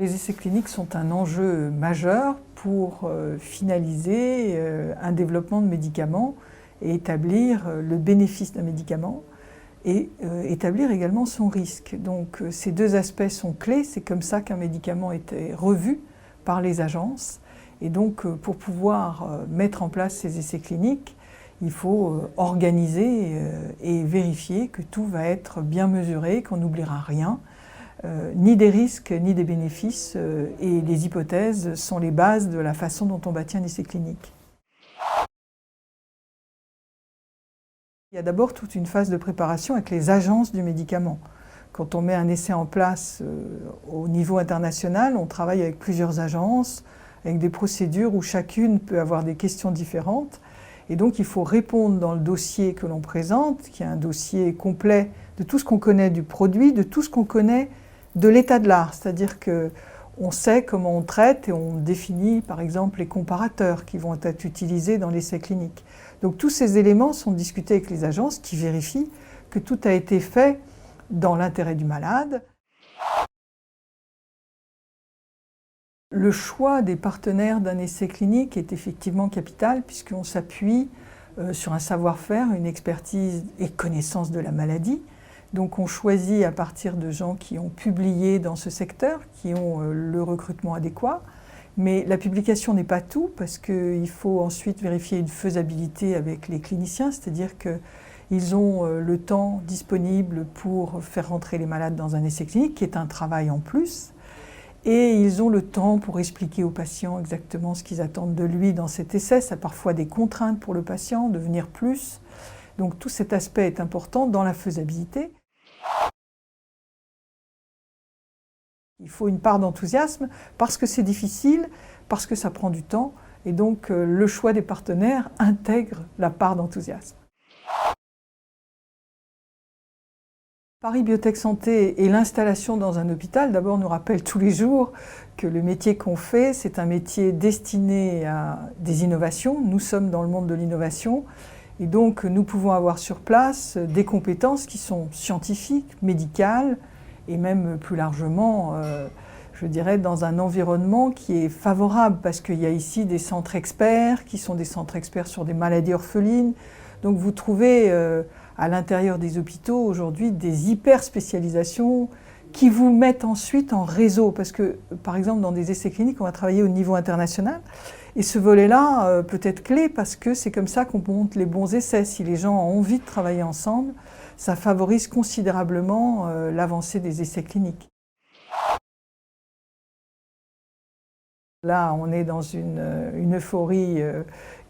Les essais cliniques sont un enjeu majeur pour finaliser un développement de médicaments et établir le bénéfice d'un médicament et établir également son risque. Donc ces deux aspects sont clés, c'est comme ça qu'un médicament était revu par les agences. Et donc pour pouvoir mettre en place ces essais cliniques, il faut organiser et vérifier que tout va être bien mesuré, qu'on n'oubliera rien. Ni des risques, ni des bénéfices, et les hypothèses sont les bases de la façon dont on bâtit un essai clinique. Il y a d'abord toute une phase de préparation avec les agences du médicament. Quand on met un essai en place au niveau international, on travaille avec plusieurs agences, avec des procédures où chacune peut avoir des questions différentes. Et donc il faut répondre dans le dossier que l'on présente, qui est un dossier complet de tout ce qu'on connaît du produit, de tout ce qu'on connaît de l'état de l'art, c'est-à-dire qu'on sait comment on traite et on définit par exemple les comparateurs qui vont être utilisés dans l'essai clinique. Donc tous ces éléments sont discutés avec les agences qui vérifient que tout a été fait dans l'intérêt du malade. Le choix des partenaires d'un essai clinique est effectivement capital puisqu'on s'appuie sur un savoir-faire, une expertise et connaissance de la maladie. Donc on choisit à partir de gens qui ont publié dans ce secteur, qui ont le recrutement adéquat. Mais la publication n'est pas tout parce qu'il faut ensuite vérifier une faisabilité avec les cliniciens, c'est-à-dire qu'ils ont le temps disponible pour faire rentrer les malades dans un essai clinique, qui est un travail en plus. Et ils ont le temps pour expliquer aux patients exactement ce qu'ils attendent de lui dans cet essai. Ça a parfois des contraintes pour le patient de venir plus. Donc tout cet aspect est important dans la faisabilité. Il faut une part d'enthousiasme parce que c'est difficile, parce que ça prend du temps. Et donc le choix des partenaires intègre la part d'enthousiasme. Paris Biotech Santé et l'installation dans un hôpital, d'abord, nous rappelle tous les jours que le métier qu'on fait, c'est un métier destiné à des innovations. Nous sommes dans le monde de l'innovation et donc nous pouvons avoir sur place des compétences qui sont scientifiques, médicales et même plus largement, je dirais, dans un environnement qui est favorable parce qu'il y a ici des centres experts qui sont des centres experts sur des maladies orphelines. Donc vous trouvez à l'intérieur des hôpitaux aujourd'hui des hyper spécialisations qui vous mettent ensuite en réseau. Parce que, par exemple, dans des essais cliniques, on va travailler au niveau international. Et ce volet-là peut être clé parce que c'est comme ça qu'on monte les bons essais. Si les gens ont envie de travailler ensemble, ça favorise considérablement l'avancée des essais cliniques. Là, on est dans une euphorie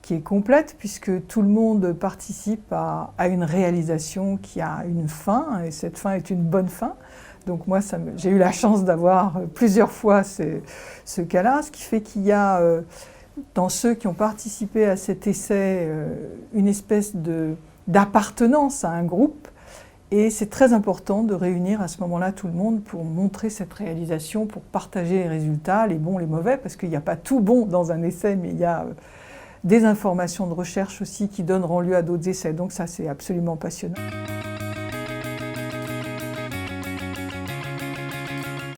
qui est complète puisque tout le monde participe à une réalisation qui a une fin et cette fin est une bonne fin. Donc moi, j'ai eu la chance d'avoir plusieurs fois ce cas-là, ce qui fait qu'il y a dans ceux qui ont participé à cet essai une espèce d'appartenance à un groupe. Et c'est très important de réunir à ce moment-là tout le monde pour montrer cette réalisation, pour partager les résultats, les bons, les mauvais, parce qu'il n'y a pas tout bon dans un essai, mais il y a des informations de recherche aussi qui donneront lieu à d'autres essais. Donc ça, c'est absolument passionnant.